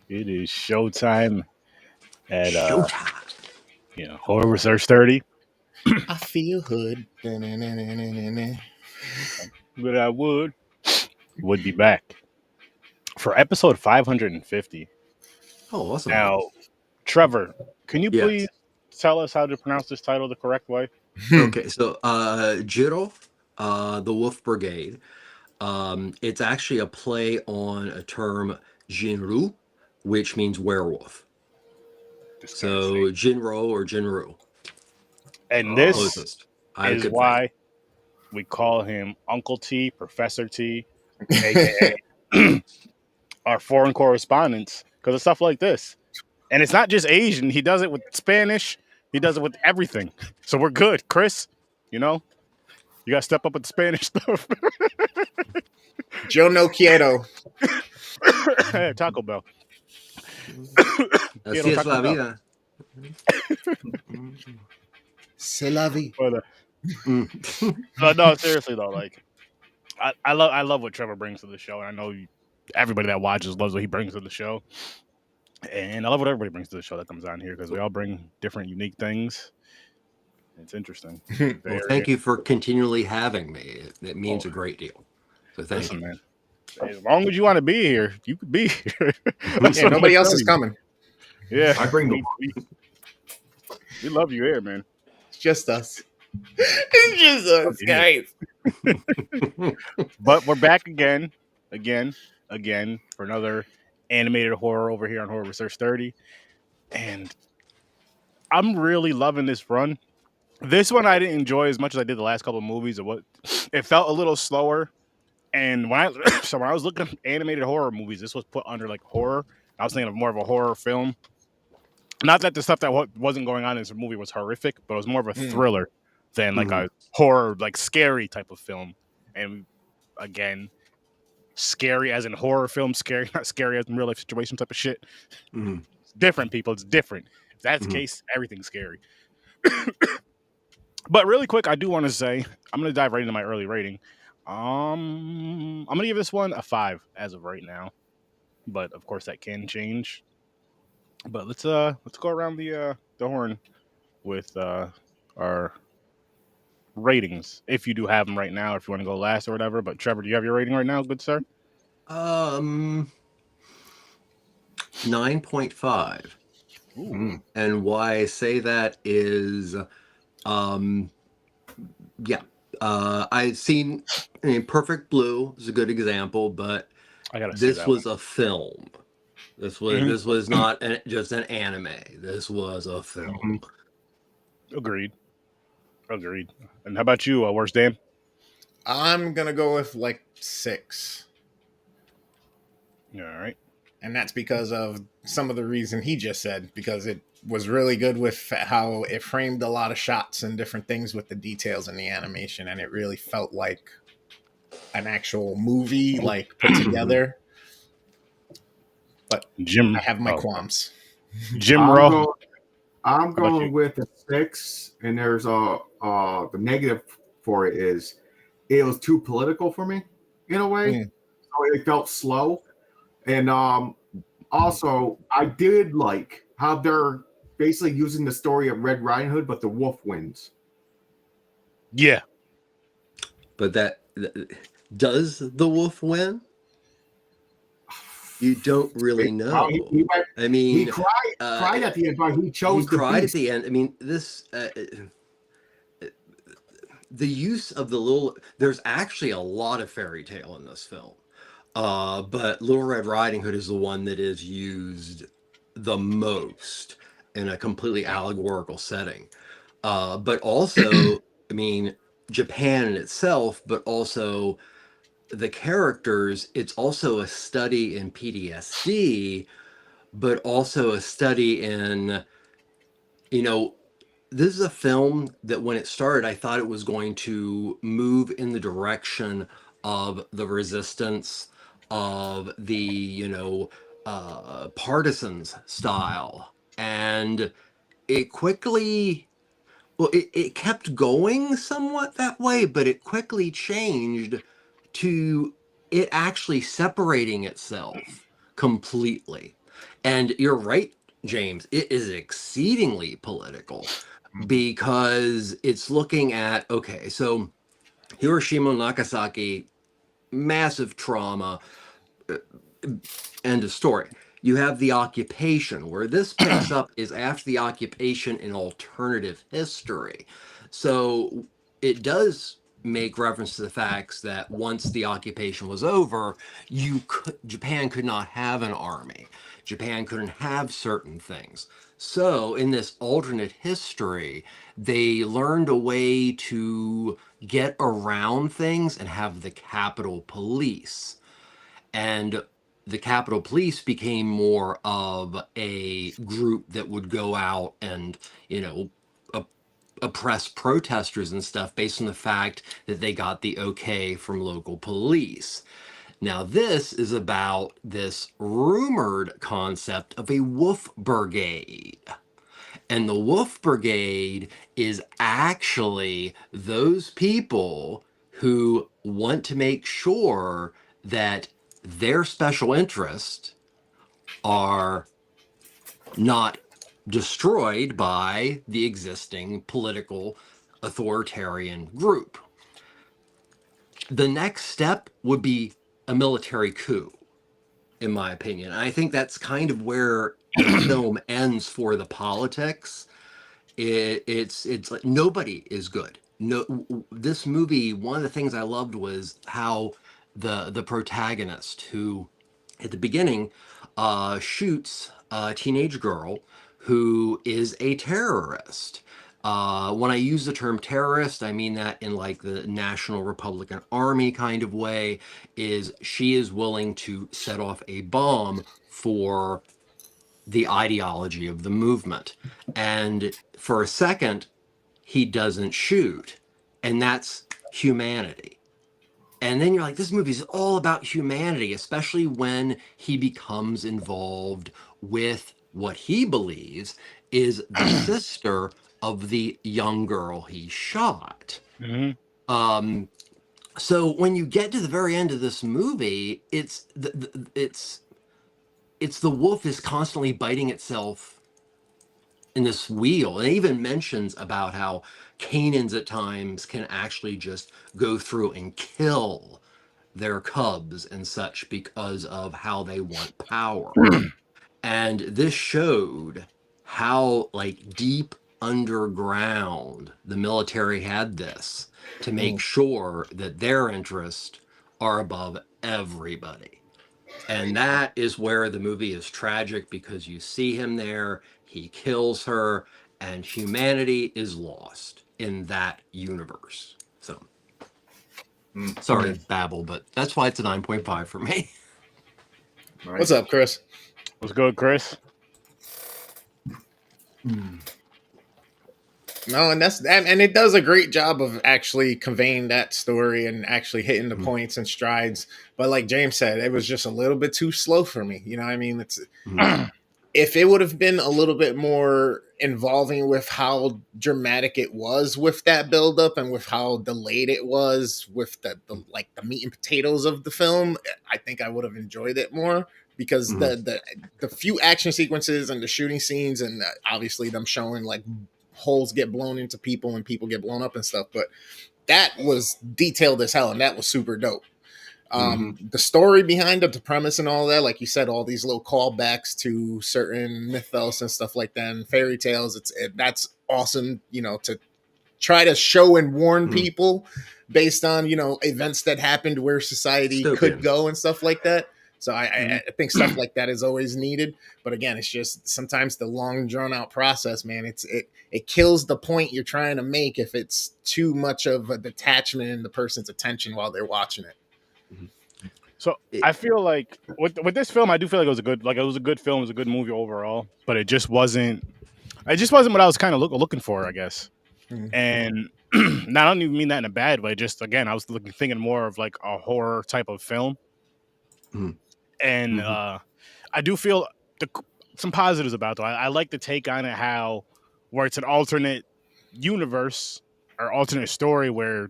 It is showtime at Showtime. Horror Research 30. I feel hood. But I would be back for episode 550. Oh, awesome. Now, Trevor, can you Yes. please tell us how to pronounce this title the correct way? Okay, so Jin-Roh, the Wolf Brigade. It's actually a play on a term Jin-Roh, which means werewolf. So Jin-Roh or Jin-Roh. And this Closest. is why we call him Uncle T, Professor T, aka our foreign correspondents, because of stuff like this. And it's not just Asian. He does it with Spanish. He does it with everything. So we're good. Chris, you got to step up with the Spanish stuff. Yo no quiero. Hey, Taco Bell. Así es la vida. C'est la vie. No, seriously though, like I love what Trevor brings to the show, and I know everybody that watches loves what he brings to the show. And I love what everybody brings to the show that comes on here, because we all bring different, unique things. It's interesting. Well, thank you for continually having me. It means a great deal. So thank you, man. As long as you want to be here, you could be here. Yeah, nobody else is coming. Yeah, I bring the. We love you here, man. It's just us. It's just us, guys. But we're back again for another animated horror over here on Horror Research 30, and I'm really loving this run. This one I didn't enjoy as much as I did the last couple of movies. It felt a little slower, and when I was looking at animated horror movies, this was put under like horror. I was thinking of more of a horror film. Not that the stuff that wasn't going on in this movie was horrific, but it was more of a thriller than like a horror, like scary type of film. And again, scary as in horror film, scary, not scary as in real life situation type of shit. It's different, people. It's different. If that's the case, everything's scary. But really quick, I do want to say, I'm going to dive right into my early rating. I'm going to give this one a 5 as of right now. But of course that can change. But let's go around the horn with our ratings, if you do have them right now, if you want to go last or whatever. But Trevor, do you have your rating right now, good sir? 9.5. And why I say that is, I've seen Perfect Blue is a good example, but this was a film. This was not just an anime. This was a film. Agreed. And how about you, Worst Damn? I'm gonna go with like 6. All right. And that's because of some of the reason he just said, because it was really good with how it framed a lot of shots and different things with the details in the animation, and it really felt like an actual movie, like put together. But I have my qualms. Jin-Roh. I'm going with a 6, and there's the negative for it is it was too political for me in a way. So it felt slow. And also I did like how they're basically using the story of Red Riding Hood, but the wolf wins. Yeah. But does the wolf win? You don't really know. He cried at the end, but he chose to cried at the end. I mean, this the use of there's actually a lot of fairy tale in this film. But Little Red Riding Hood is the one that is used the most in a completely allegorical setting. But also, I mean, Japan in itself, but also the characters, it's also a study in PTSD, but also a study in, this is a film that when it started, I thought it was going to move in the direction of the resistance, of the, partisans style. And it quickly, it kept going somewhat that way, but it quickly changed to it actually separating itself completely. And you're right, James, it is exceedingly political because it's looking at, okay, so Hiroshima, Nagasaki, massive trauma, end of story. You have the occupation. Where this picks up is after the occupation in alternative history. So it does make reference to the facts that once the occupation was over, Japan could not have an army. Japan couldn't have certain things. So in this alternate history, they learned a way to get around things and have the Capitol Police. And the Capitol Police became more of a group that would go out and, you know, oppress protesters and stuff based on the fact that they got the okay from local police. Now, this is about this rumored concept of a Wolf Brigade. And the Wolf Brigade is actually those people who want to make sure that their special interests are not destroyed by the existing political authoritarian group. The next step would be a military coup, in my opinion. And I think that's kind of where the film ends for the politics. It's like nobody is good. No, this movie, one of the things I loved was how the protagonist, who at the beginning shoots a teenage girl who is a terrorist. When I use the term terrorist, I mean that in like the National Republican Army kind of way, is she is willing to set off a bomb for the ideology of the movement. And for a second, he doesn't shoot. And that's humanity. And then you're like, this movie is all about humanity, especially when he becomes involved with what he believes is the sister of the young girl he shot. Mm-hmm. So when you get to the very end of this movie, it's the wolf is constantly biting itself in this wheel. And it even mentions about how canines at times can actually just go through and kill their cubs and such because of how they want power. And this showed how like deep underground the military had this to make sure that their interests are above everybody. And that is where the movie is tragic, because you see him there, he kills her, and humanity is lost in that universe. So, sorry to babble, but that's why it's a 9.5 for me. Right. What's up, Chris? What's good, Chris? No, and it does a great job of actually conveying that story and actually hitting the points and strides. But like James said, it was just a little bit too slow for me. You know what I mean? It's if it would have been a little bit more involving with how dramatic it was with that buildup and with how delayed it was with the meat and potatoes of the film, I think I would have enjoyed it more. Because the few action sequences and the shooting scenes and obviously them showing like holes get blown into people and people get blown up and stuff, but that was detailed as hell and that was super dope. The story behind it, the premise and all that, like you said, all these little callbacks to certain mythos and stuff like that and fairy tales, that's awesome, you know, to try to show and warn people based on, you know, events that happened where society could go and stuff like that. So I think stuff like that is always needed. But again, it's just sometimes the long drawn out process, man, it kills the point you're trying to make if it's too much of a detachment in the person's attention while they're watching it. So I feel like with this film, I do feel like it was a good film, it was a good movie overall, but it just wasn't what I was kind of looking for, I guess. And now I don't even mean that in a bad way. Just again, I was thinking more of like a horror type of film. And I do feel some positives about it, though. I like the take on it, where it's an alternate universe or alternate story where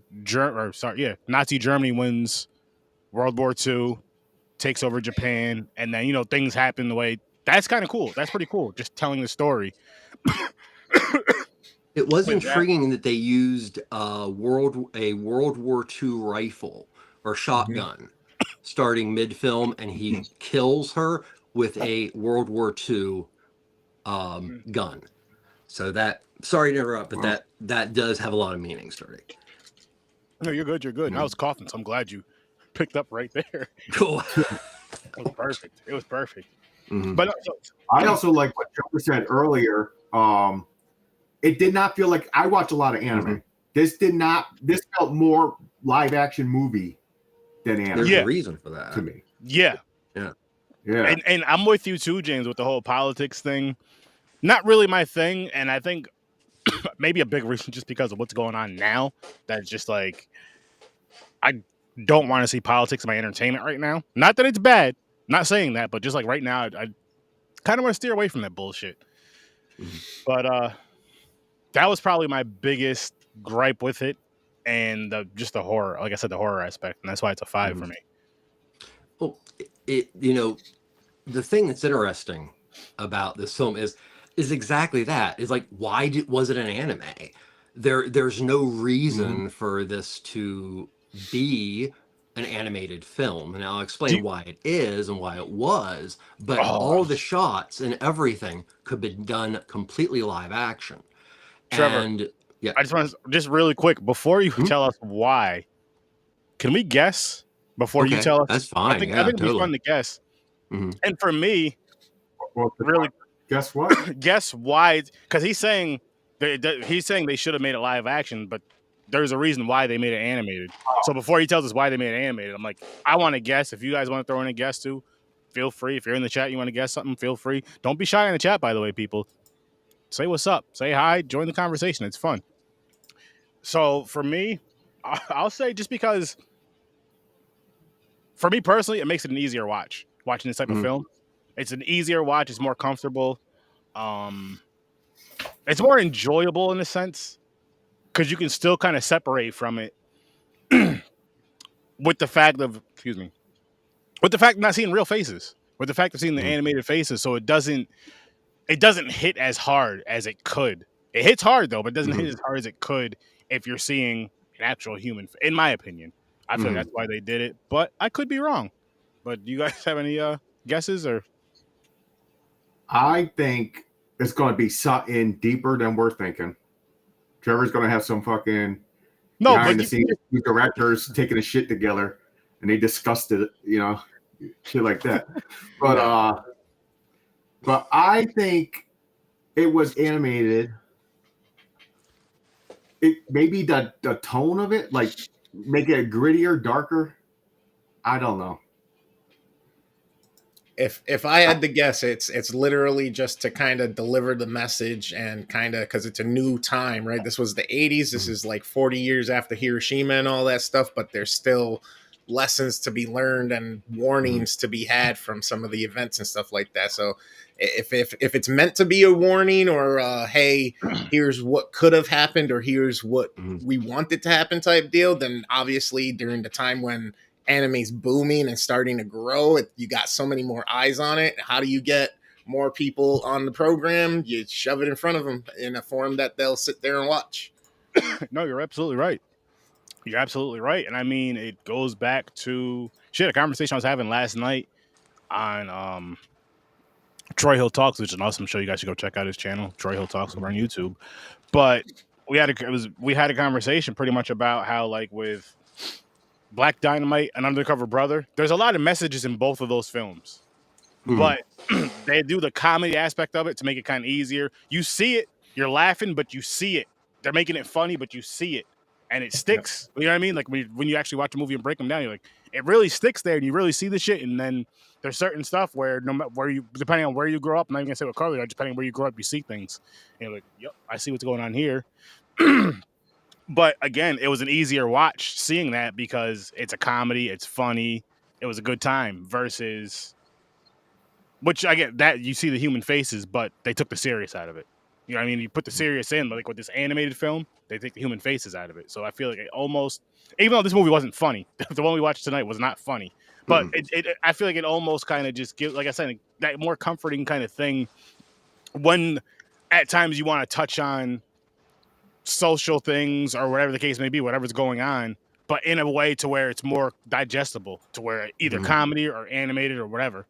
Nazi Germany wins World War II, takes over Japan, and then, you know, things happen the way that's kind of cool. That's pretty cool. Just telling the story. It was intriguing that they used a World War II rifle or shotgun starting mid-film, and he kills her with a World War II gun. So that, sorry to interrupt, but that does have a lot of meaning starting. No, you're good. You're good. I was coughing, so I'm glad you picked up right there. Cool. It was perfect. It was perfect. But I also like what Trevor said earlier. It did not feel like, I watch a lot of anime. This felt more live action movie than anime. There's a reason for that to me. Yeah. And I'm with you too, James, with the whole politics thing. Not really my thing, and I think maybe a big reason just because of what's going on now. That's just like, I don't want to see politics in my entertainment right now. Not that it's bad. Not saying that, but just like right now, I kind of want to steer away from that bullshit. But that was probably my biggest gripe with it, and just the horror. Like I said, the horror aspect, and that's why it's a 5 for me. Well, the thing that's interesting about this film is exactly that. Is like, why was it an anime? There's no reason for this to be an animated film, and I'll explain why it is and why it was. But all the shots and everything could be done completely live action. Trevor, and I just want to just really quick before you tell us why. Can we guess before you tell us? That's fine. I think it'd be fun to guess. And for me, really, guess what? Guess why? Because he's saying they should have made it live action, but there's a reason why they made it animated. So before he tells us why they made it animated, I'm like, I want to guess. If you guys want to throw in a guess too, feel free. If you're in the chat, you want to guess something, feel free. Don't be shy in the chat, by the way, people. Say what's up. Say hi. Join the conversation. It's fun. So for me, I'll say just because, for me personally, it makes it an easier watch. Watching this type of film, it's an easier watch. It's more comfortable. It's more enjoyable in a sense because you can still kind of separate from it with the fact of not seeing real faces, with the fact of seeing the animated faces. So it doesn't hit as hard as it could. It hits hard though, but it doesn't hit as hard as it could if you're seeing an actual human. In my opinion, I feel like that's why they did it, but I could be wrong. But do you guys have any guesses? Or I think it's going to be something deeper than we're thinking. Trevor's going to have some fucking behind the scenes directors taking a shit together, and they discussed it, shit like that. But I think it was animated. It maybe the tone of it, like make it grittier, darker. I don't know. If I had to guess, it's literally just to kind of deliver the message and kind of because it's a new time, right? This was the 80s. This is like 40 years after Hiroshima and all that stuff, but there's still lessons to be learned and warnings to be had from some of the events and stuff like that. So if it's meant to be a warning or hey, here's what could have happened or here's what we wanted to happen type deal, then obviously during the time when anime's booming and starting to grow, you got so many more eyes on it. How do you get more people on the program? You shove it in front of them in a form that they'll sit there and watch. No, you're absolutely right. You're absolutely right. And I mean, it goes back to a conversation I was having last night on Troy Hill Talks, which is an awesome show. You guys should go check out his channel, Troy Hill Talks, over on YouTube. But we had a conversation pretty much about how, like, with Black Dynamite and Undercover Brother, there's a lot of messages in both of those films, but they do the comedy aspect of it to make it kind of easier. You see it, you're laughing, but you see it. They're making it funny, but you see it, and it sticks. You know what I mean? Like when you actually watch a movie and break them down, you're like, it really sticks there, and you really see the shit. And then there's certain stuff where no matter depending on where you grow up, I'm not even gonna say what color, depending on where you grow up, you see things, and you're like, yep, I see what's going on here. But again, it was an easier watch seeing that because it's a comedy, it's funny, it was a good time versus, which I get that you see the human faces, but they took the serious out of it. You know what I mean? You put the serious in, but like with this animated film, they take the human faces out of it. So I feel like it almost, even though this movie wasn't funny, the one we watched tonight was not funny, But I feel like it almost kind of just gives, like I said, that more comforting kind of thing when at times you want to touch on social things or whatever the case may be, whatever's going on, but in a way to where it's more digestible, to where either comedy or animated or whatever.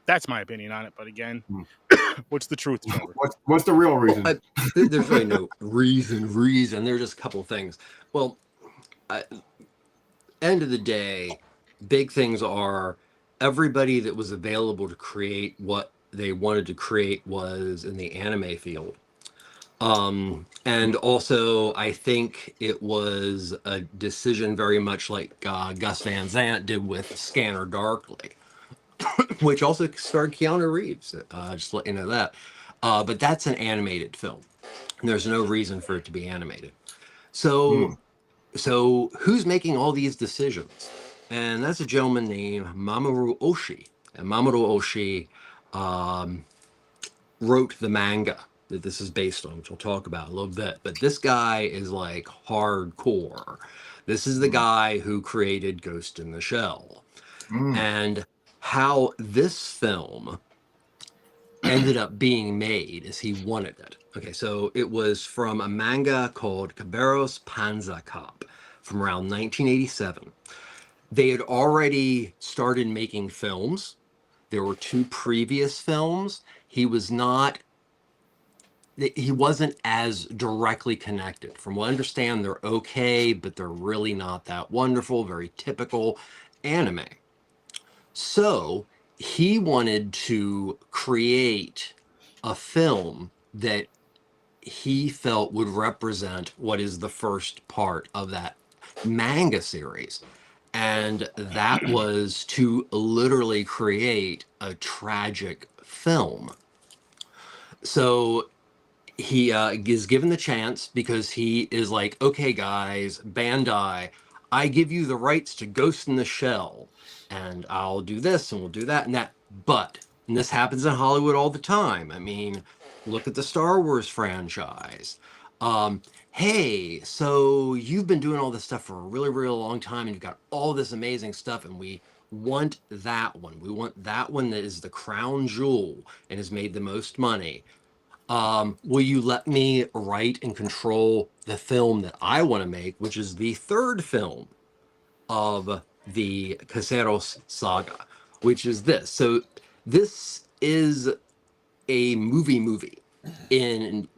That's my opinion on it. But again, what's the truth, Trevor? What's the real reason? Well, there's really no reason. There's just a couple things. Well, end of the day, big things are everybody that was available to create what they wanted to create was in the anime field. And also, I think it was a decision very much like Gus Van Sant did with Scanner Darkly, which also starred Keanu Reeves. Just let you know that. But that's an animated film. And there's no reason for it to be animated. So who's making all these decisions? And that's a gentleman named Mamoru Oshii. And Mamoru Oshii wrote the manga that this is based on, which we'll talk about a little bit. But this guy is like hardcore. This is the guy who created Ghost in the Shell. And how this film ended up being made is he wanted it. Okay, so it was from a manga called Caballeros Panza Cop from around 1987. They had already started making films. There were 2 previous films. He wasn't as directly connected. From what I understand, they're okay, but they're really not that wonderful, very typical anime. So he wanted to create a film that he felt would represent what is the first part of that manga series. And that was to literally create a tragic film. So he is given the chance because he is like, okay, guys, Bandai, I give you the rights to Ghost in the Shell, and I'll do this and we'll do that and that. But, and this happens in Hollywood all the time. I mean, look at the Star Wars franchise. Hey, so you've been doing all this stuff for a really, really long time, and you've got all this amazing stuff, and we want that one. We want that one that is the crown jewel and has made the most money. Will you let me write and control the film that I want to make, which is the 3rd film of the Caseros saga, which is this. So this is a movie,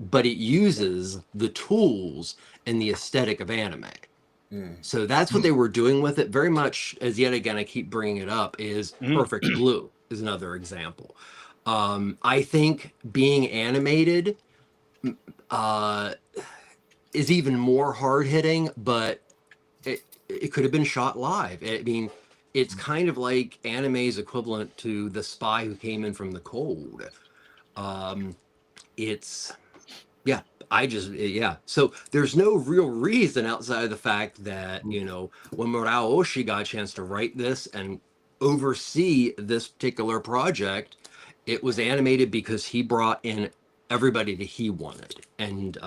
but it uses the tools and the aesthetic of anime. So that's what they were doing with it. Very much, as yet again, I keep bringing it up, is Perfect Blue is another example. I think being animated is even more hard-hitting, but it could have been shot live. I mean, it's kind of like anime's equivalent to The Spy Who Came in from the Cold. So there's no real reason outside of the fact that, when Murao Oshii got a chance to write this and oversee this particular project, it was animated because he brought in everybody that he wanted. And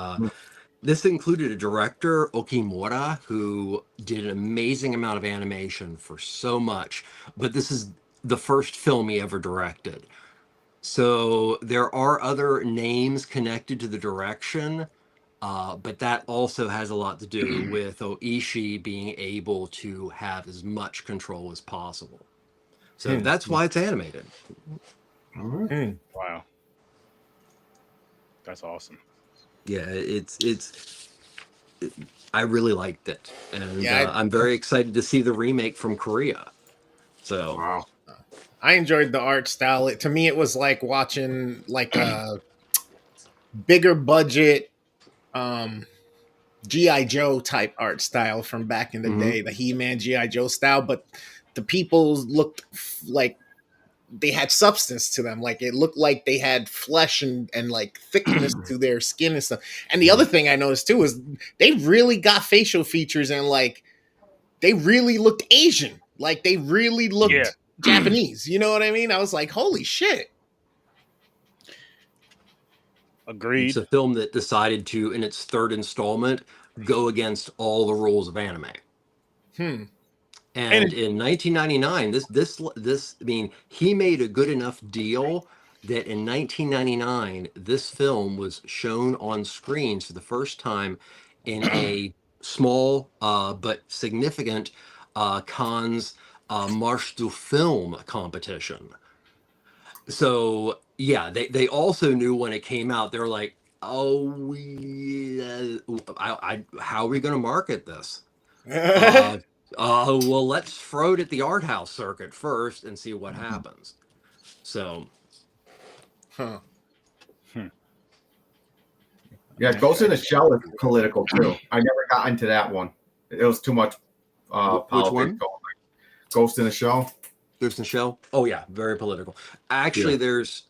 this included a director, Okimura, who did an amazing amount of animation for so much, but this is the first film he ever directed. So there are other names connected to the direction, but that also has a lot to do with Oishi being able to have as much control as possible. So that's why it's animated. Wow. That's awesome. Yeah, I really liked it. And I'm very excited to see the remake from Korea. So Wow. I enjoyed the art style. To me, it was like watching like a bigger budget G.I. Joe type art style from back in the day, the He-Man G.I. Joe style, but the people looked like they had substance to them. Like it looked like they had flesh and like thickness to their skin and stuff. And the other thing I noticed too is they really got facial features and like they really looked Asian. Like they really looked Japanese. You know what I mean? I was like, holy shit. Agreed. It's a film that decided to, in its 3rd installment, go against all the rules of anime. And in 1999, I mean, he made a good enough deal that in 1999, this film was shown on screens for the first time in a small but significant Cannes Marche du Film competition. So yeah, they also knew when it came out. They were like, "Oh, how are we going to market this?" Well, let's throw it at the art house circuit first and see what happens. So, Huh. Yeah, Ghost in the Shell is political too. I never got into that one. It was too much politics one? going. Ghost in the Shell. Ghost in the Shell. Oh yeah, very political. Actually, there's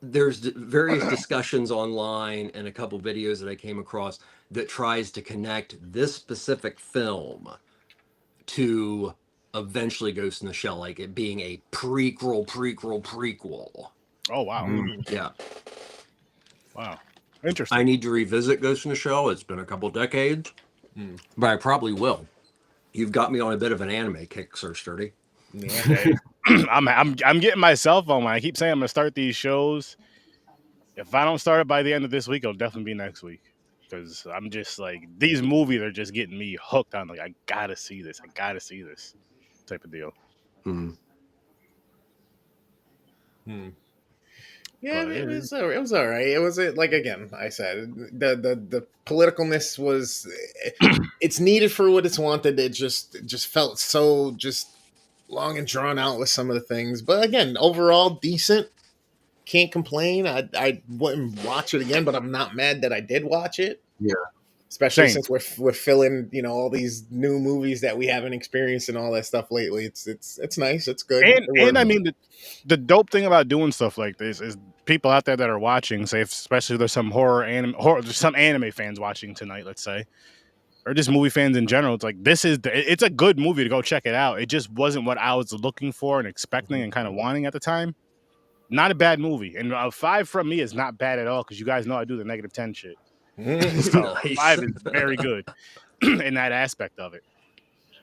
various discussions online and a couple videos that I came across that tries to connect this specific film to eventually Ghost in the Shell, like it being a prequel. Oh wow. Yeah. Wow. Interesting. I need to revisit Ghost in the Shell. It's been a couple decades, but I probably will. You've got me on a bit of an anime kick, Sir Sturdy. Yeah. I'm getting my cell phone. When I keep saying I'm gonna start these shows, if I don't start it by the end of this week, it'll definitely be next week. Because I'm just like, these movies are just getting me hooked on. Like, I gotta see this. I gotta see this type of deal. Yeah, it was all right. It was like, again, I said, the politicalness was, it's needed for what it's wanted. It just felt so just long and drawn out with some of the things. But again, overall decent. Can't complain. I wouldn't watch it again, but I'm not mad that I did watch it. Yeah. Especially since we're filling, all these new movies that we haven't experienced and all that stuff lately. It's nice. It's good. And I mean, the dope thing about doing stuff like this is people out there that are watching, say, especially there's some there's some anime fans watching tonight, let's say, or just movie fans in general. It's like, it's a good movie to go check it out. It just wasn't what I was looking for and expecting and kind of wanting at the time. Not a bad movie, and a 5 from me is not bad at all, because you guys know I do the -10 shit. So Nice. 5 is very good in that aspect of it.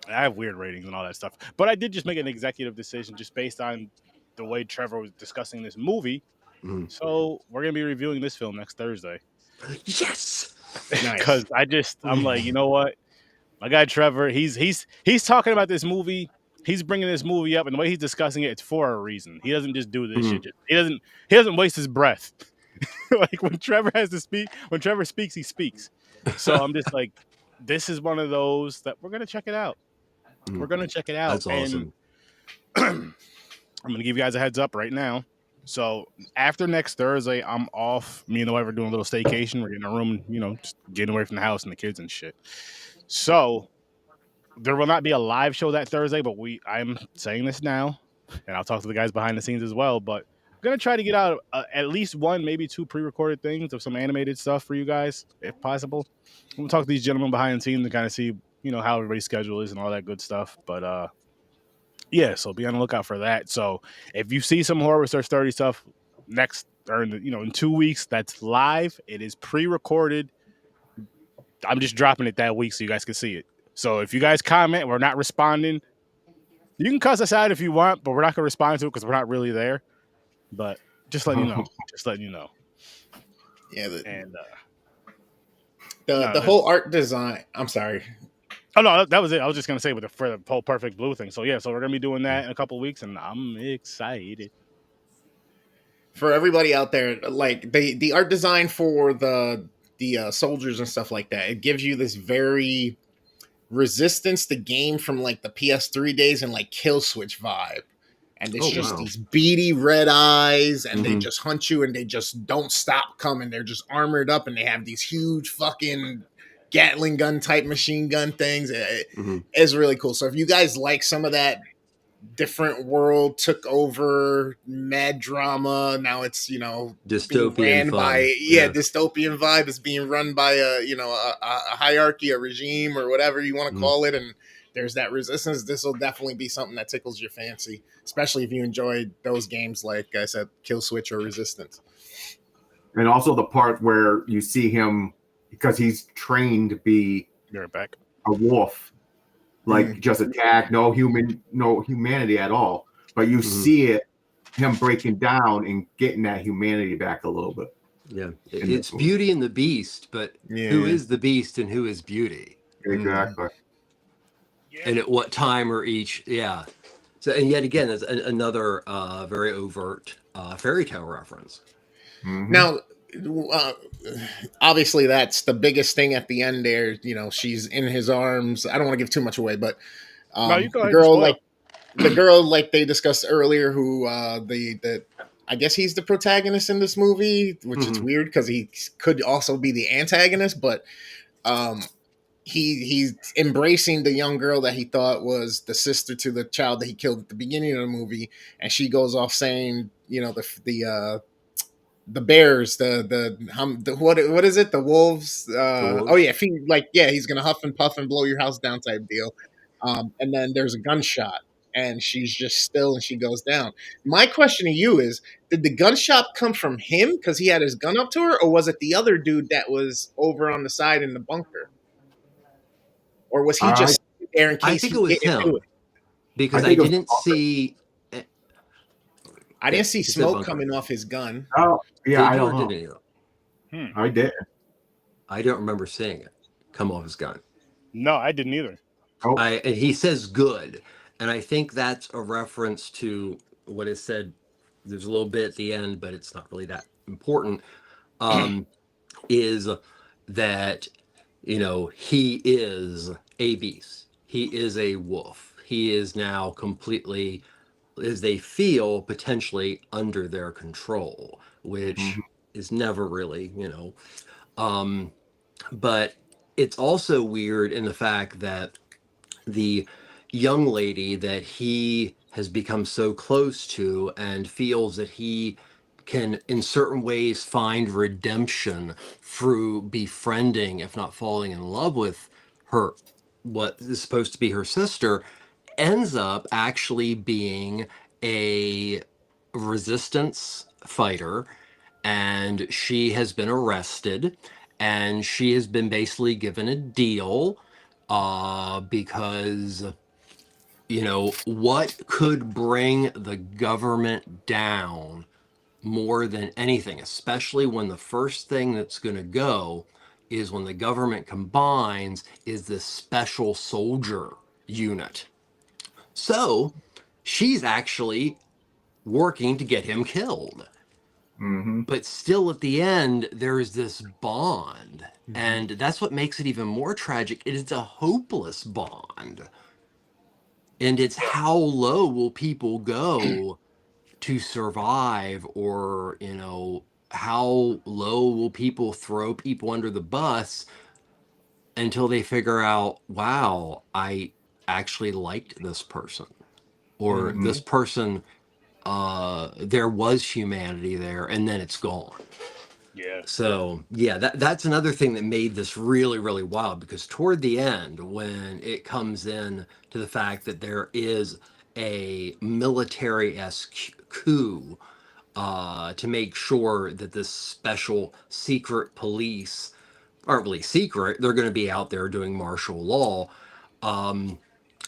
I have weird ratings and all that stuff, but I did just make an executive decision just based on the way Trevor was discussing this movie. So we're gonna be reviewing this film next Thursday. Yes, because I'm like, you know what, my guy Trevor, he's talking about this movie. He's bringing this movie up, and the way he's discussing it, it's for a reason. He doesn't just do this shit. He doesn't waste his breath. Like when Trevor speaks, he speaks. So I'm just like, this is one of those that we're gonna check it out. We're gonna check it out. That's awesome. And I'm gonna give you guys a heads up right now. So after next Thursday, I'm off. Me and the wife are doing a little staycation. We're getting a room, just getting away from the house and the kids and shit. So there will not be a live show that Thursday, but I'm saying this now, and I'll talk to the guys behind the scenes as well, but I'm going to try to get out at least 1, maybe 2 pre-recorded things of some animated stuff for you guys, if possible. I'm going to talk to these gentlemen behind the scenes and kind of see, how everybody's schedule is and all that good stuff. But, yeah, so be on the lookout for that. So if you see some Horror Research 30 stuff in 2 weeks, that's live. It is pre-recorded. I'm just dropping it that week so you guys can see it. So if you guys comment, we're not responding. You can cuss us out if you want, but we're not going to respond to it because we're not really there. But just letting you know. Yeah. And the whole art design. I'm sorry. Oh no, that was it. I was just going to say for the whole Perfect Blue thing. So yeah, so we're going to be doing that in a couple of weeks, and I'm excited. For everybody out there, like the art design for the soldiers and stuff like that, it gives you this very Resistance, the game from like the PS3 days, and like Kill Switch vibe. And it's these beady red eyes, and they just hunt you, and they just don't stop coming. They're just armored up, and they have these huge fucking Gatling gun type machine gun things. It's really cool. So if you guys like some of that different world took over mad drama, now it's dystopian dystopian vibe is being run by a hierarchy, a regime, or whatever you want to call it, and there's that resistance. This will definitely be something that tickles your fancy, especially if you enjoyed those games like I said, Kill Switch or Resistance. And also the part where you see him, because he's trained to be You're back. a wolf, like just attack, no humanity at all. But you see him breaking down and getting that humanity back a little bit. Yeah, it's Beauty and the Beast, but who is the Beast and who is Beauty? Exactly. And at what time are each? Yeah. So, and yet again, there's another very overt fairy tale reference. Now, obviously, that's the biggest thing at the end there. You know, she's in his arms. I don't want to give too much away, but No, you go the ahead and girl, spoil. like the girl, like they discussed earlier, who the I guess he's the protagonist in this movie, which is weird because he could also be the antagonist, but he's embracing the young girl that he thought was the sister to the child that he killed at the beginning of the movie, and she goes off saying, you know, the bears, the what is it? The wolves. Oh yeah, if he he's gonna huff and puff and blow your house down type deal. And then there's a gunshot, and she's just still, and she goes down. My question to you is: did the gunshot come from him because he had his gun up to her, or was it the other dude that was over on the side in the bunker, or was he just there in case? I think it was him because I didn't see. I didn't see smoke coming off his gun. Oh, yeah, I don't know. I did. I don't remember seeing it come off his gun. No, I didn't either. And he says good, and I think that's a reference to what is said. There's a little bit at the end, but it's not really that important. Is that, you know, he is a beast. He is a wolf. He is now completely, as they feel, potentially under their control, which is never really, you know. But it's also weird in the fact that the young lady that he has become so close to and feels that he can in certain ways find redemption through befriending, if not falling in love with her, what is supposed to be her sister, ends up actually being a resistance fighter, and she has been arrested, and she has been basically given a deal because, you know, what could bring the government down more than anything, especially when the first thing that's going to go is when the government combines, is this special soldier unit. So she's actually working to get him killed. But still at the end, there's this bond. And that's what makes it even more tragic. It is a hopeless bond. And it's how low will people go to survive, or, you know, how low will people throw people under the bus until they figure out, wow, I actually liked this person, or this person, there was humanity there, and then it's gone. Yeah. So yeah, that's another thing that made this really, really wild, because toward the end, when it comes in to the fact that there is a military-esque coup to make sure that this special secret police aren't really secret, they're going to be out there doing martial law,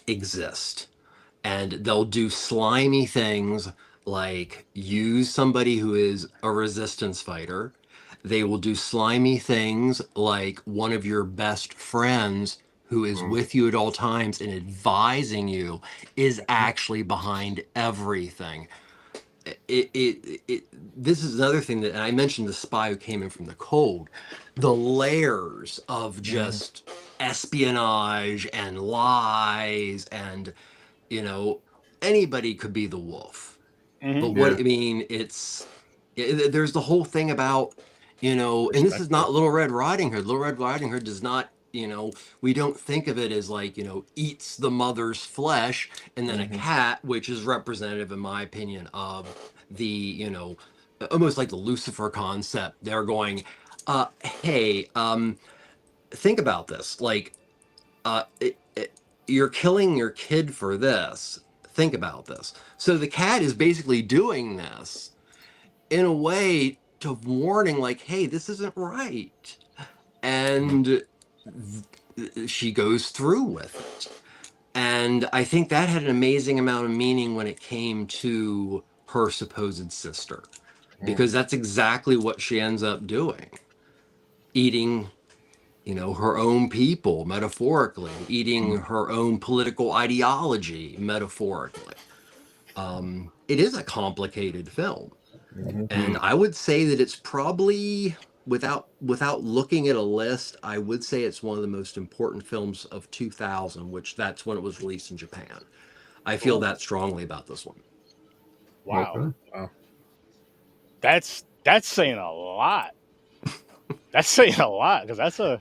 exist. And they'll do slimy things like use somebody who is a resistance fighter. They will do slimy things like one of your best friends who is with you at all times and advising you is actually behind everything. This is another thing that, and I mentioned the spy who came in from the cold, the layers of just espionage and lies, and, you know, anybody could be the wolf. But what I mean, there's the whole thing about, you know, and this is not Little Red Riding Hood. Little Red Riding Hood does not, you know, we don't think of it as like, you know, eats the mother's flesh, and then a cat, which is representative, in my opinion, of the, you know, almost like the Lucifer concept. They're going, hey, think about this. Like, you're killing your kid for this. Think about this. So the cat is basically doing this in a way to warning, like, hey, this isn't right. And she goes through with it. And I think that had an amazing amount of meaning when it came to her supposed sister, because that's exactly what she ends up doing. Eating, you know, her own people, metaphorically, eating her own political ideology, metaphorically. It is a complicated film. And I would say that it's probably, without looking at a list, I would say it's one of the most important films of 2000, which that's when it was released in Japan. I feel that strongly about this one. Wow. Okay. Wow. That's saying a lot. That's saying a lot, because that's a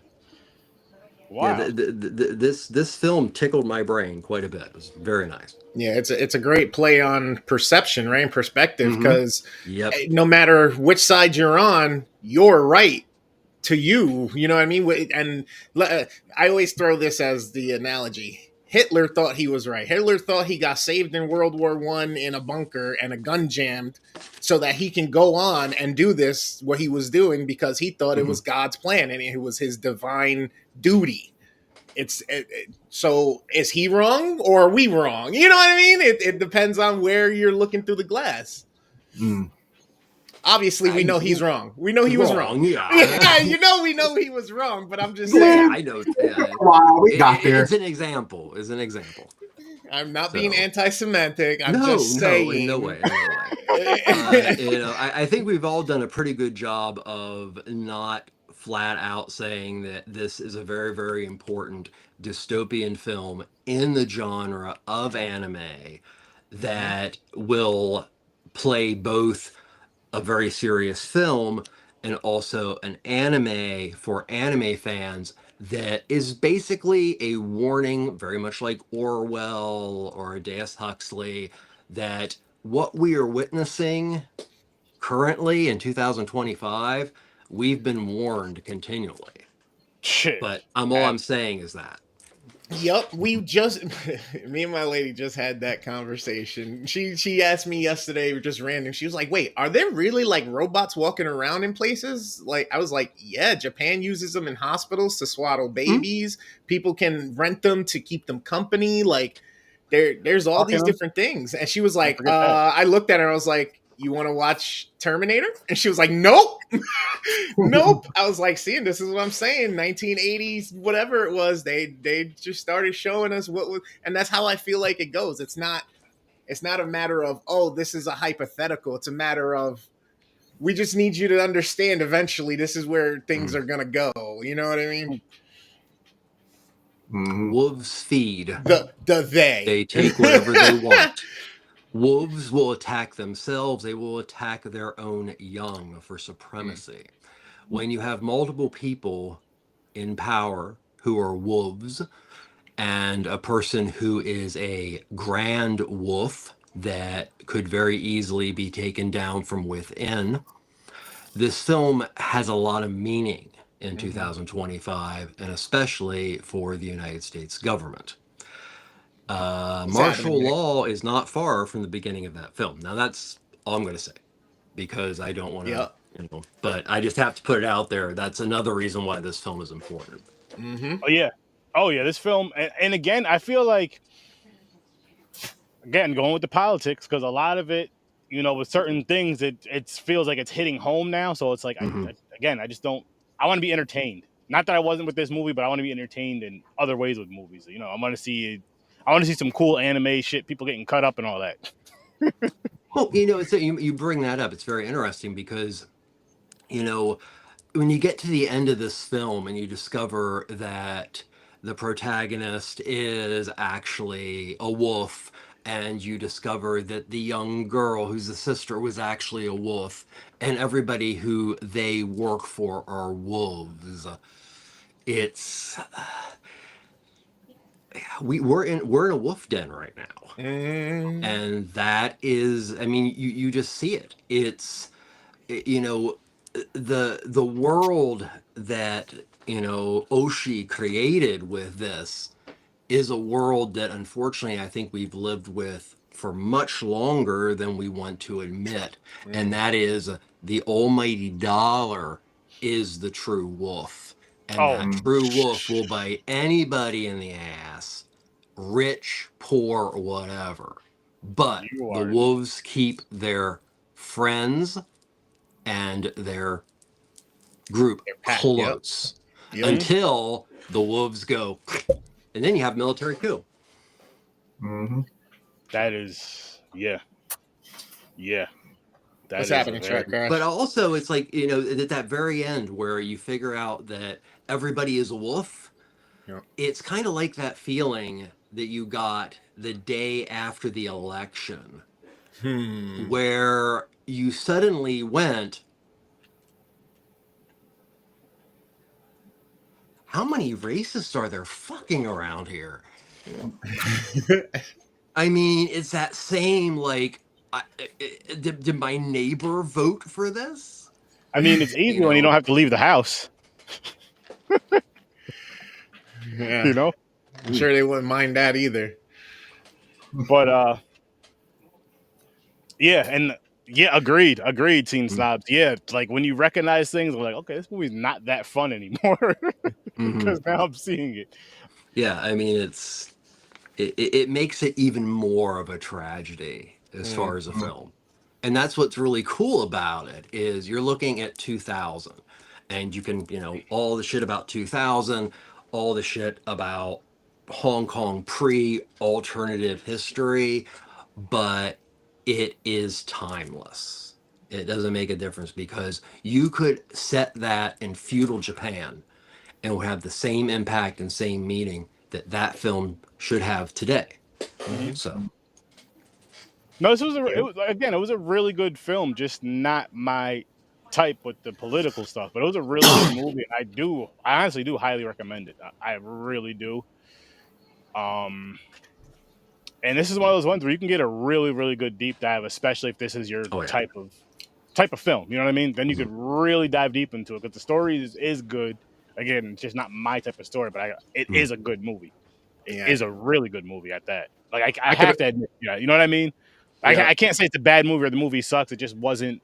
wow. Yeah, this film tickled my brain quite a bit. It was very nice. Yeah, it's a great play on perception, right? And perspective, because Yep. no matter which side you're on, you're right to you. You know what I mean? And I always throw this as the analogy. Hitler thought he was right. Hitler thought he got saved in World War One in a bunker and a gun jammed so that he can go on and do this, what he was doing, because he thought it was God's plan and it was his divine duty. So is he wrong or are we wrong? You know what I mean? It depends on where you're looking through the glass. Obviously, we know he's wrong. We know he was wrong. Yeah. We know he was wrong, but I'm just saying. I know. Yeah. Wow, we got there. It's an example. It's an example. I'm not being anti-Semitic. I'm no, just saying. No, in no way. You know, I think we've all done a pretty good job of not flat out saying that this is a very, very important dystopian film in the genre of anime that will play both a very serious film and also an anime for anime fans that is basically a warning, very much like Orwell or Aldous Huxley, that what we are witnessing currently in 2025, we've been warned continually. Shit. But all I'm saying is that. Yep, we just me and my lady just had that conversation. She asked me yesterday, just random. She was like, "Wait, are there really like robots walking around in places?" Like I was like, "Yeah, Japan uses them in hospitals to swaddle babies. People can rent them to keep them company. Like there's all these different things." And she was like, I looked at her, I was like, "You want to watch Terminator?" And she was like, "Nope." Nope. I was like, "See, this is what I'm saying. 1980s, whatever it was, they just started showing us what was, and that's how I feel like it goes. It's not a matter of, oh, this is a hypothetical. It's a matter of, we just need you to understand eventually this is where things are gonna go. You know what I mean? Wolves feed. The they. They take whatever they want. Wolves will attack themselves. They will attack their own young for supremacy. When you have multiple people in power who are wolves and a person who is a grand wolf that could very easily be taken down from within, this film has a lot of meaning in 2025, and especially for the United States government. Martial law is not far from the beginning of that film. Now that's all I'm going to say, because I don't want to, but I just have to put it out there. That's another reason why this film is important. Oh yeah, this film, and again, I feel like, again, going with the politics, because a lot of it, you know, with certain things, it feels like it's hitting home now. So it's like, I just don't. I want to be entertained. Not that I wasn't with this movie, but I want to be entertained in other ways with movies. You know, I want to see some cool anime shit, people getting cut up and all that. Well, you know, you bring that up. It's very interesting because, you know, when you get to the end of this film and you discover that the protagonist is actually a wolf, and you discover that the young girl who's the sister was actually a wolf, and everybody who they work for are wolves, it's we're in a wolf den right now. And that is, I mean, you just see it. It's, you know, the world that, you know, Oshii created with this is a world that unfortunately I think we've lived with for much longer than we want to admit. And that is the almighty dollar is the true wolf. And that true wolf will bite anybody in the ass rich, poor, or whatever. But You the are wolves keep their friends and their group They're packed, yep. close Yep. until the wolves go, and then you have military coup. Mm-hmm. that is That What's is a happening, very Shrek Crash? But also, it's like, you know, at that very end where you figure out that everybody is a wolf. Yep. It's kind of like that feeling that you got the day after the election, where you suddenly went, how many racists are there fucking around here? I mean, it's that same, like, did my neighbor vote for this? I mean, it's easy when you don't have to leave the house. Yeah. You know? I'm sure they wouldn't mind that either. But agreed, Teen Snobs. Yeah, like when you recognize things, I'm like, okay, this movie's not that fun anymore because now I'm seeing it. Yeah, I mean, it makes it even more of a tragedy as far as a film. And that's what's really cool about it is you're looking at 2000 and you can, you know, all the shit about 2000, all the shit about Hong Kong pre-alternative history, but it is timeless. It doesn't make a difference because you could set that in feudal Japan and will have the same impact and same meaning that film should have today. So No, this was it was a really good film, just not my type with the political stuff. But it was a really good movie. I honestly do highly recommend it. I really do. And this is one of those ones where you can get a really, really good deep dive, especially if this is your type of film. You know what I mean? Then you could really dive deep into it because the story is good. Again, it's just not my type of story, but it is a good movie. It is a really good movie at that. Like I have to admit, yeah, you know what I mean? I can't say it's a bad movie or the movie sucks. It just wasn't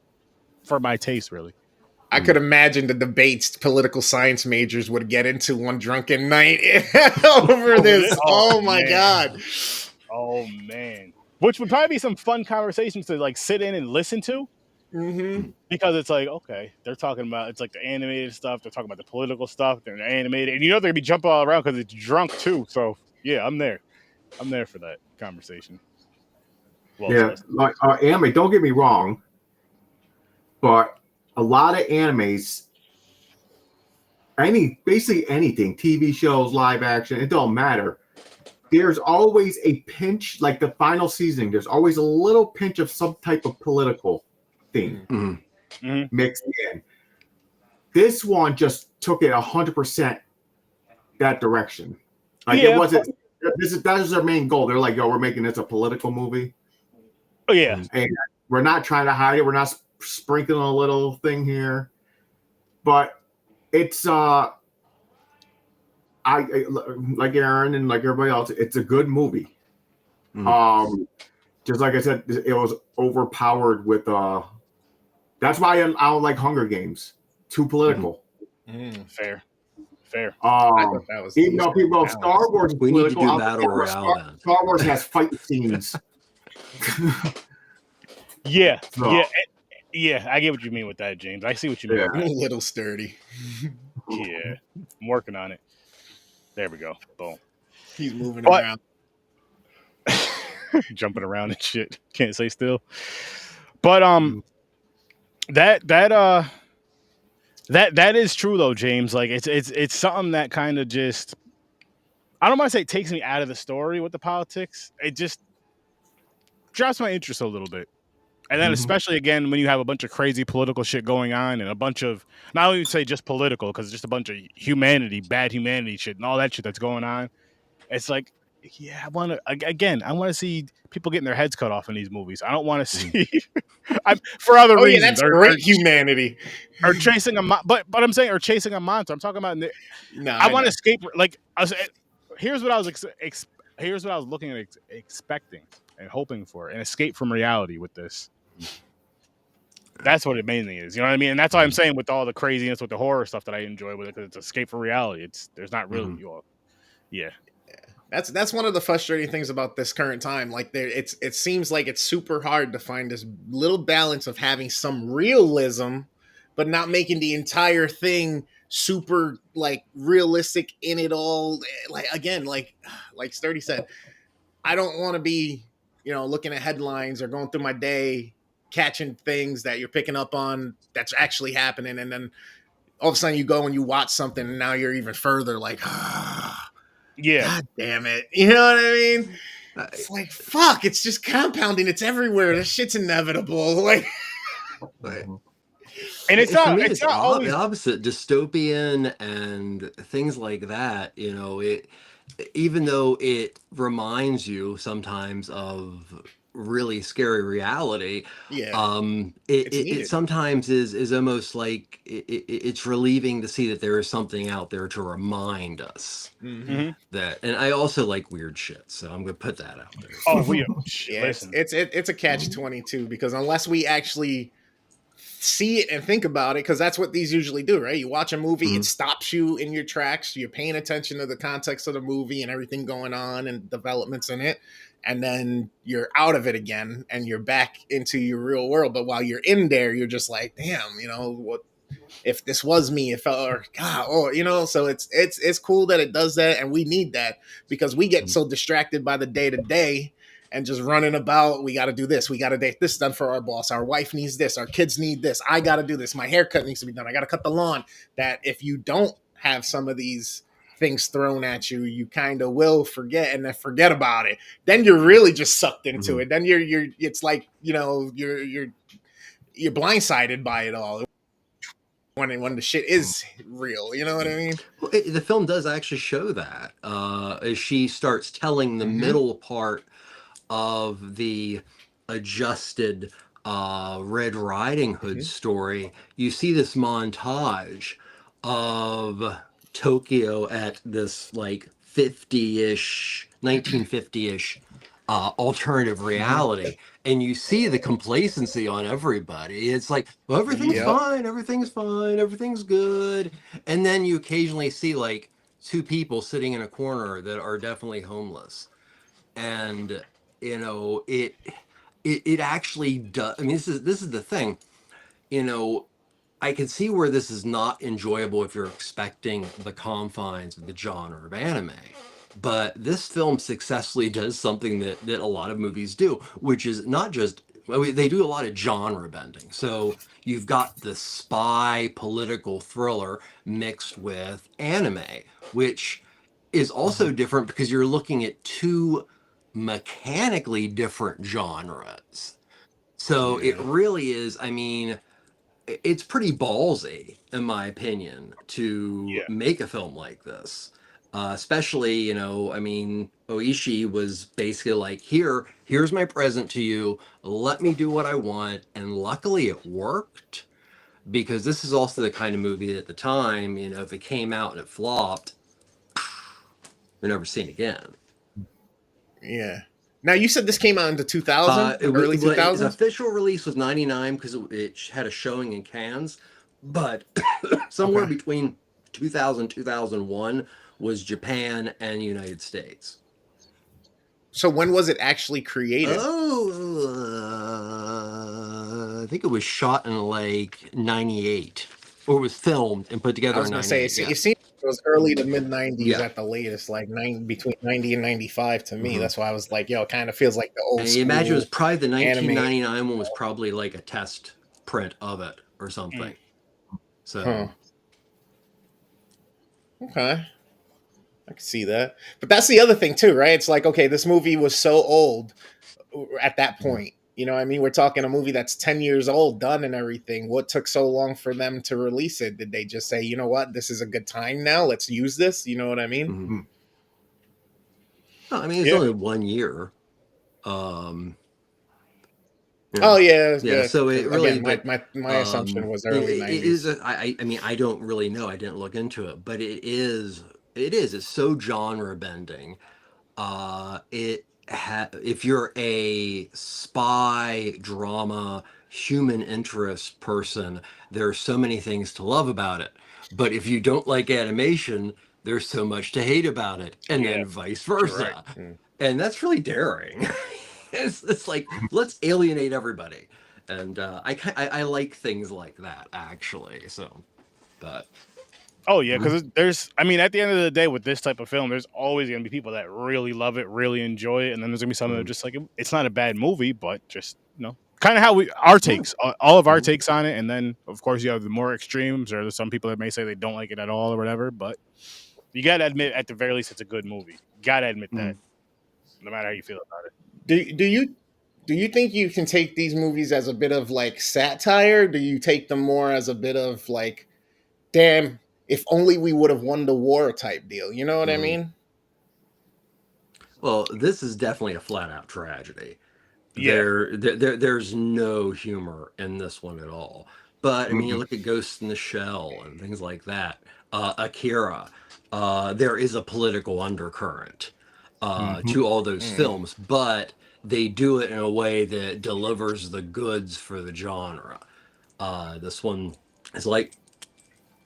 for my taste, really. I could imagine the debates political science majors would get into one drunken night over this. Oh my God. Oh man. Which would probably be some fun conversations to like sit in and listen to. Because it's like, okay, they're talking about, it's like the animated stuff, they're talking about the political stuff, they're animated, and you know they're gonna be jumping all around because it's drunk too. So yeah, I'm there for that conversation. Well, yeah, like anime, don't get me wrong, but a lot of animes, basically anything, TV shows, live action, it don't matter. There's always a pinch, like the final season, there's always a little pinch of some type of political thing mixed in. This one just took it 100% that direction. Like it wasn't. That is their main goal. They're like, yo, we're making this a political movie. Oh yeah, and we're not trying to hide it. We're not sprinkling a little thing here, but it's I like Aaron and like everybody else. It's a good movie. Just like I said, it was overpowered with that's why I don't like Hunger Games. Too political. Fair. Even though people love Star Wars, we need to do Battle Royale. Star Wars has fight scenes. Yeah. I get what you mean with that, James. I see what you mean. A little sturdy. Yeah, I'm working on it. There we go. Boom. He's moving around. Jumping around and shit. Can't stay still. But that is true though, James. Like it's something that kind of just, I don't want to say it takes me out of the story with the politics. It just drops my interest a little bit. And then especially again when you have a bunch of crazy political shit going on and a bunch of, not only say just political, because it's just a bunch of bad humanity shit and all that shit that's going on. It's like, yeah, I want to see people getting their heads cut off in these movies. I don't want to see for other reasons. Yeah, that's great humanity. Or chasing but I'm saying, or chasing a monster. I'm talking about. I want to escape. Like here's what I was looking at, expecting and hoping for, an escape from reality with this. That's what it mainly is. You know what I mean? And that's why I'm saying with all the craziness with the horror stuff that I enjoy with it, because it's escape from reality. There's not really yeah. That's one of the frustrating things about this current time. Like it seems like it's super hard to find this little balance of having some realism, but not making the entire thing super like realistic in it all. Like again, like Sturdy said, I don't want to be, looking at headlines or going through my day catching things that you're picking up on that's actually happening, and then all of a sudden you go and you watch something and now you're even further like, Yeah. God damn it. You know what I mean? It's like, fuck, it's just compounding. It's everywhere. This shit's inevitable. Like, and it's for not, me, it's not always opposite dystopian and things like that. It, even though it reminds you sometimes of really scary reality, yeah, it sometimes is almost like it's relieving to see that there is something out there to remind us that. And I also like weird shit, so I'm gonna put that out there. Oh, we yeah, listen. it's a catch-22 because unless we actually see it and think about it, because that's what these usually do, right? You watch a movie, it stops you in your tracks, you're paying attention to the context of the movie and everything going on and developments in it, and then you're out of it again and you're back into your real world. But while you're in there, you're just like, damn, what if this was me, if or God, or so it's cool that it does that, and we need that because we get so distracted by the day to day and just running about. We got to do this. We got to get this done for our boss. Our wife needs this. Our kids need this. I got to do this. My haircut needs to be done. I got to cut the lawn. That if you don't have some of these things thrown at you, you kind of will forget and then forget about it. Then you're really just sucked into it. Then you're it's like, you're blindsided by it all when the shit is real. You know what I mean? Well, the film does actually show that as she starts telling the middle part of the adjusted Red Riding Hood story, you see this montage of Tokyo at this like 50-ish, 1950-ish alternative reality. And you see the complacency on everybody. It's like, well, everything's fine, everything's good. And then you occasionally see like two people sitting in a corner that are definitely homeless. And it actually does. I mean, this is the thing. I can see where this is not enjoyable if you're expecting the confines of the genre of anime. But this film successfully does something that a lot of movies do, which is not just, they do a lot of genre bending. So you've got the spy political thriller mixed with anime, which is also different because you're looking at two mechanically different genres. So it really is, I mean, it's pretty ballsy, in my opinion, to make a film like this. Especially, I mean, Oishi was basically like, here's my present to you. Let me do what I want. And luckily it worked because this is also the kind of movie that at the time, if it came out and it flopped, we're never seen again. Yeah. Now you said this came out into 2000, early 2000s. Its official release was 99 because it had a showing in Cannes, but somewhere between 2000 2001 was Japan and United States. So when was it actually created? I think it was shot in like 98, or was filmed and put together in 98. I was going to say, it seems it was early to mid 90s at the latest, like between 90 and 95 to me. That's why I was like, it kind of feels like the old school. Imagine it was probably the 1999 one was probably like a test print of it or something. So. Okay. I can see that. But that's the other thing too, right? It's like, okay, this movie was so old at that point. You know what I mean? We're talking a movie that's 10 years old, done and everything. What took so long for them to release it? Did they just say, you know what, this is a good time now, let's use this? You know what I mean? No, I mean, it's only 1 year. Oh yeah. So it really, again, my assumption was early 90s. It is. I mean, I don't really know. I didn't look into it, but it is. It's so genre bending. If you're a spy drama human interest person, there are so many things to love about it. But if you don't like animation, there's so much to hate about it, and Yeah, then vice correct. versa. And that's really daring. It's like, let's alienate everybody. And I like things like that, actually. So, but Oh yeah, because there's, I mean, at the end of the day, with this type of film, there's always gonna be people that really love it, really enjoy it, and then there's gonna be some that are just like, it's not a bad movie, but just kind of how our takes, all of our takes on it, and then of course you have the more extremes, or there's some people that may say they don't like it at all or whatever. But you gotta admit, at the very least, it's a good movie. You gotta admit that, no matter how you feel about it. Do you think you can take these movies as a bit of like satire? Do you take them more as a bit of like, damn, if only we would have won the war type deal? You know what I mean? Well, this is definitely a flat out tragedy. Yeah. There's no humor in this one at all. But I mean, you look at Ghost in the Shell and things like that. Akira, there is a political undercurrent to all those films, but they do it in a way that delivers the goods for the genre. This one is like,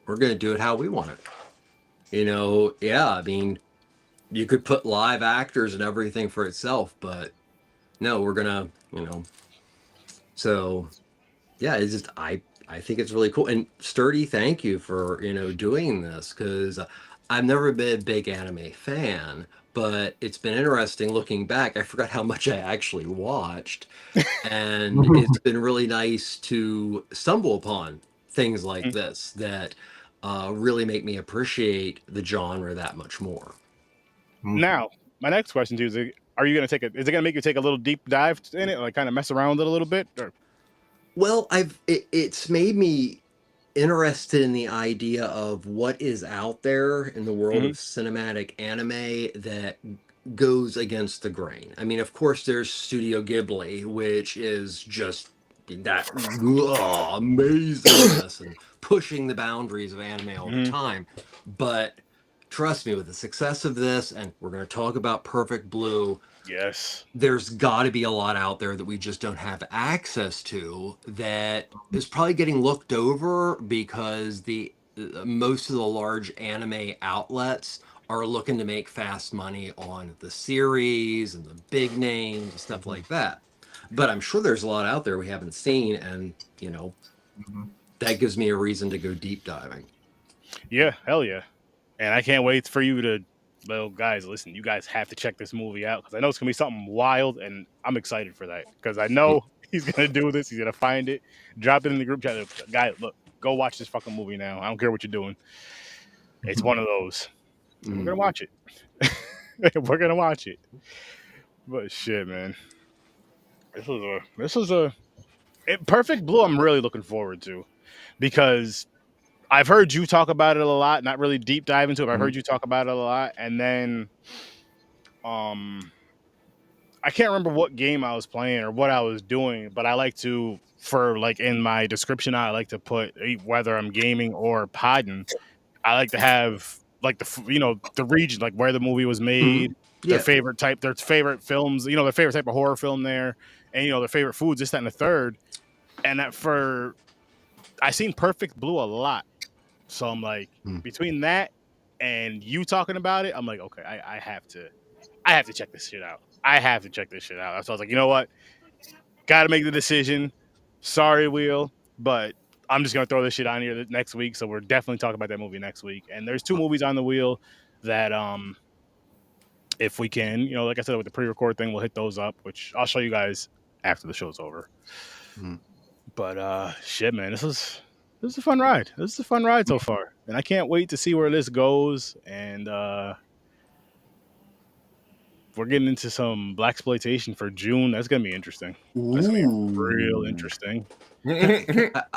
we're going to do it how we want it. Yeah, I mean, you could put live actors and everything for itself, but no, we're gonna, so yeah, it's just I think it's really cool. And Sturdy, thank you for doing this, because I've never been a big anime fan, but it's been interesting looking back. I forgot how much I actually watched, and it's been really nice to stumble upon things like this that really make me appreciate the genre that much more. Now, my next question to you is: are you gonna take it? Is it gonna make you take a little deep dive in it, like kind of mess around with it a little bit? Or? Well, it's made me interested in the idea of what is out there in the world of cinematic anime that goes against the grain. I mean, of course, there's Studio Ghibli, which is just that amazingness and pushing the boundaries of anime all the time. But trust me, with the success of this, and we're going to talk about Perfect Blue, Yes. there's got to be a lot out there that we just don't have access to, that is probably getting looked over because the most of the large anime outlets are looking to make fast money on the series and the big names and stuff like that. But I'm sure there's a lot out there we haven't seen, and that gives me a reason to go deep diving. Yeah, hell yeah. And I can't wait for you to, well, guys, listen, you guys have to check this movie out, because I know it's going to be something wild, and I'm excited for that, because I know he's going to do this. He's going to find it, drop it in the group chat. Guy, look, go watch this fucking movie now. I don't care what you're doing. It's one of those. We're going to watch it. We're going to watch it. But shit, man. This is a Perfect Blue I'm really looking forward to, because I've heard you talk about it a lot, not really deep dive into it, but I heard you talk about it a lot. And then I can't remember what game I was playing or what I was doing, but I like to, for like in my description, I like to put, whether I'm gaming or podding, I like to have like the region, like where the movie was made, their favorite type, their favorite films, their favorite type of horror film there, and their favorite foods, this, that, and the third. And that I seen Perfect Blue a lot. So I'm like, between that and you talking about it, I'm like, okay, I have to check this shit out. I have to check this shit out. So I was like, you know what? Got to make the decision. Sorry, Wheel, but I'm just gonna throw this shit on here next week. So we're definitely talking about that movie next week. And there's 2 movies on the wheel that, if we can, like I said, with the pre-record thing, we'll hit those up, which I'll show you guys after the show's over. But shit, man, this is a fun ride. This is a fun ride so far, and I can't wait to see where this goes. And we're getting into some blaxploitation for June. That's gonna be interesting. That's gonna be real interesting.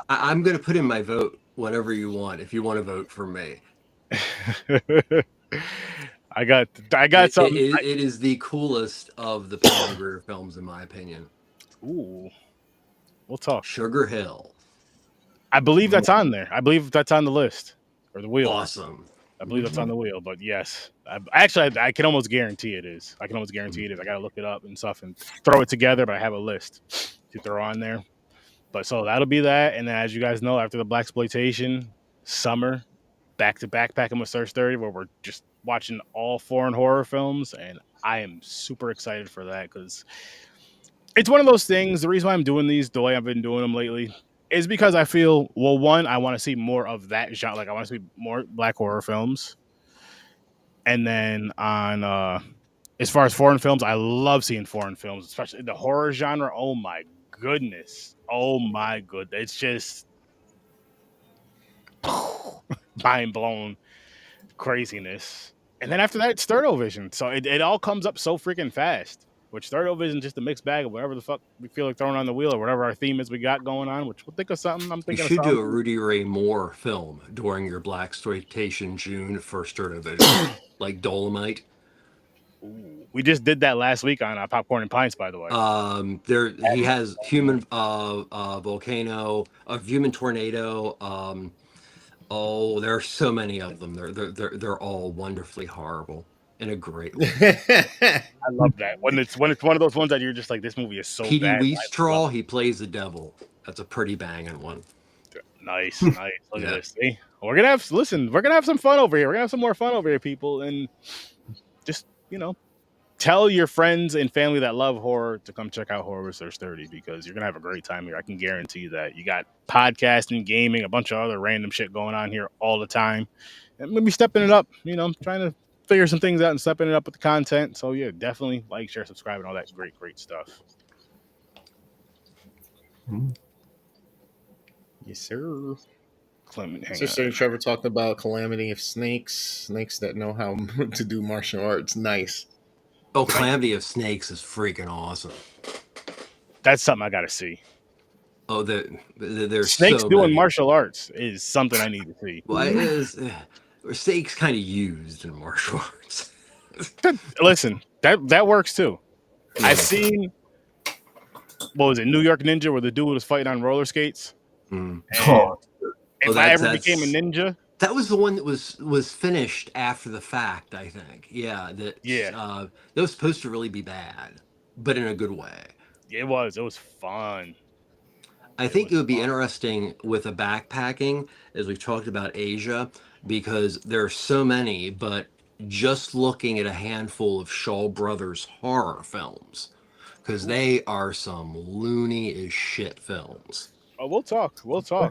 I'm gonna put in my vote whenever you want, if you want to vote for me. I got something. It is the coolest of the Pam Grier films, in my opinion. Ooh, we'll talk. Sugar Hill. I believe that's on there. I believe that's on the list or the wheel. Awesome. I believe that's on the wheel, but yes, I can almost guarantee it is. I can almost guarantee it is. I gotta look it up and stuff and throw it together, but I have a list to throw on there. But so that'll be that. And then, as you guys know, after the blaxploitation summer, back to backpacking with Search 30, where we're just watching all foreign horror films, and I am super excited for that because it's one of those things. The reason why I'm doing these the way I've been doing them lately is because I feel, well, one, I want to see more of that genre. Like, I want to see more black horror films. And then on as far as foreign films, I love seeing foreign films, especially the horror genre. Oh my goodness. Oh my good. It's just mind blown craziness. And then after that, it's Sterno Vision. So it all comes up so freaking fast. Which Sterno Vision is just a mixed bag of whatever the fuck we feel like throwing on the wheel or whatever our theme is we got going on, which we'll think of something. I'm You thinking should of do a something. Rudy Ray Moore film during your blaxploitation June for Sterno Vision, like Dolomite. Ooh, we just did that last week on Popcorn and Pints, by the way. He has human volcano, a human tornado. Oh, there are so many of them. They're all wonderfully horrible in a great way. I love that when it's one of those ones that you're just like, this movie is so Petey bad. Weestraw, he plays the devil. That's a pretty banging one. Nice. Look at this. See, we're gonna have some fun over here. We're gonna have some more fun over here, people, and just tell your friends and family that love horror to come check out Horror Research 30 because you're gonna have a great time here. I can guarantee you that. You got podcasting, gaming, a bunch of other random shit going on here all the time, and we'll be stepping it up. Trying to figure some things out and stepping it up with the content. So yeah, definitely like, share, subscribe, and all that great stuff. Yes, sir. Clement, hang Sister on. and Trevor talked about Calamity of snakes that know how to do martial arts. Nice. Oh, Calamity of Snakes is freaking awesome. That's something I gotta see. Oh, there's Snakes so doing many. martial arts is something I need to see. Well, it is. Snakes kind of used in martial arts. Listen, that works too. I've seen, what was it, New York Ninja, where the dude was fighting on roller skates. Mm. If I ever became a ninja, that was the one that was finished after the fact, I think. Yeah, that was supposed to really be bad, but in a good way. It was fun. I think it would be interesting with a backpacking, as we've talked about Asia, because there are so many, but just looking at a handful of Shaw Brothers horror films, because they are some loony as shit films. Oh, we'll talk.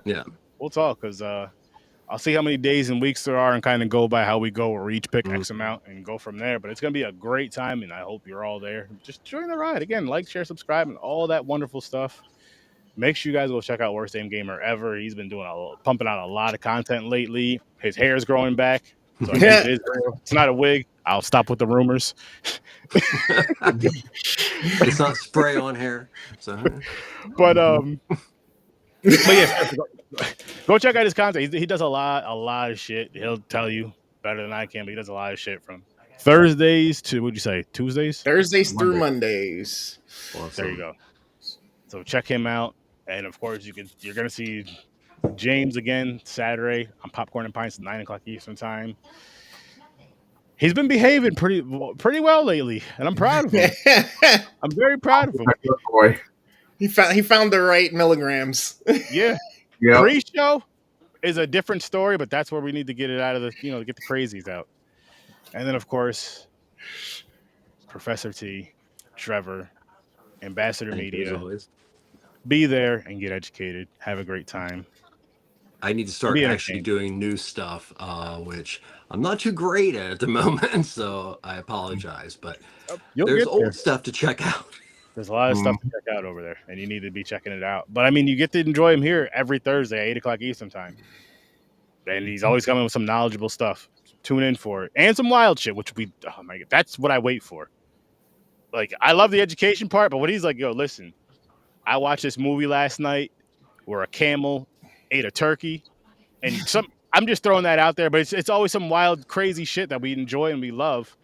Yeah. We'll talk, because I'll see how many days and weeks there are and kind of go by how we go, or each pick X amount and go from there. But it's going to be a great time, and I hope you're all there. Just join the ride. Again, like, share, subscribe, and all that wonderful stuff. Make sure you guys go check out Worst Damn Gamer Evr. He's been pumping out a lot of content lately. His hair is growing back. So I guess it is real. It's not a wig. I'll stop with the rumors. It's not spray on hair. So. But yes, go check out his content. He does a lot of shit. He'll tell you better than I can, but he does a lot of shit from Thursdays to, what'd you say, Tuesdays? Thursdays through Mondays. Awesome. There you go. So check him out. And of course, you're gonna see James again Saturday on Popcorn and Pints at 9:00 Eastern time. He's been behaving pretty well lately, and I'm proud of him. I'm very proud of him. Boy. He found the right milligrams. Yeah. Pre-show is a different story, but that's where we need to get it out of the, to get the crazies out. And then of course, Professor T, Trevor, Ambassador Media. Be there and get educated. Have a great time. I need to start actually doing new stuff, which I'm not too great at the moment, so I apologize. But there's old stuff to check out. There's a lot of stuff to check out over there, and you need to be checking it out. But I mean, you get to enjoy him here every Thursday at 8:00 Eastern time. And he's always coming with some knowledgeable stuff. Tune in for it. And some wild shit, which oh my God, that's what I wait for. Like, I love the education part, but when he's like, yo, listen, I watched this movie last night where a camel ate a turkey, and I'm just throwing that out there, but it's always some wild, crazy shit that we enjoy and we love.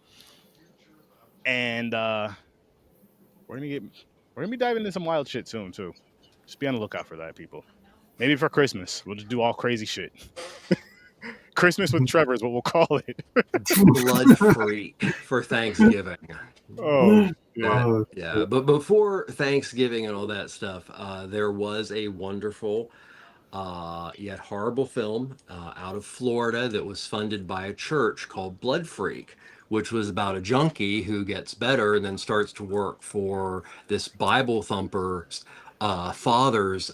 And we're gonna be diving into some wild shit soon too. Just be on the lookout for that, people. Maybe for Christmas, we'll just do all crazy shit. Christmas with Trevor is what we'll call it. Blood free for Thanksgiving. Oh Yeah, but before Thanksgiving and all that stuff, there was a wonderful yet horrible film out of Florida that was funded by a church called Blood Freak, which was about a junkie who gets better and then starts to work for this Bible thumper father's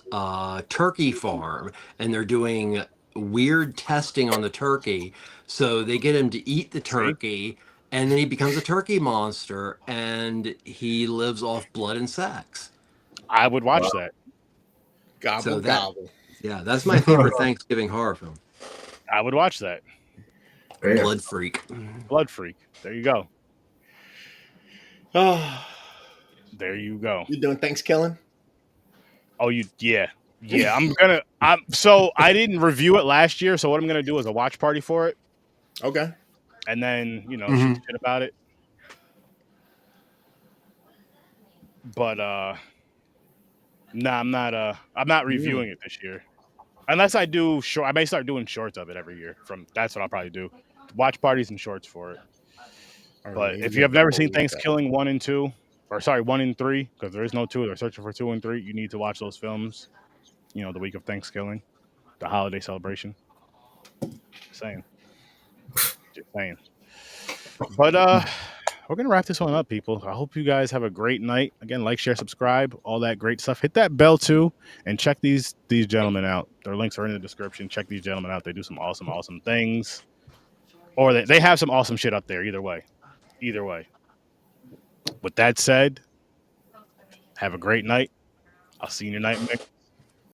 turkey farm, and they're doing weird testing on the turkey. So they get him to eat the turkey, and then he becomes a turkey monster, and he lives off blood and sex. I would watch that. Gobble, gobble. Yeah, that's my favorite Thanksgiving horror film. I would watch that. Blood Freak. Blood Freak. There you go. Oh, there you go. You doing Thanksgiving? Oh, yeah. So I didn't review it last year, so what I'm gonna do is a watch party for it. Okay. And then, shoot shit about it. But no, I'm not reviewing it this year. Unless I do short, I may start doing shorts of it every year. That's what I'll probably do. Watch parties and shorts for it. But if you have never seen Thanksgiving 1 and 2, or sorry, 1 and 3, because there is no 2, they're searching for 2 and 3, you need to watch those films, the week of Thanksgiving, the holiday celebration. Just saying. But we're going to wrap this one up, people. I hope you guys have a great night. Again, like, share, subscribe, all that great stuff. Hit that bell, too, and check these gentlemen out. Their links are in the description. Check these gentlemen out. They do some awesome, awesome things. Or they have some awesome shit up there, either way. With that said, have a great night. I'll see you in your night mix.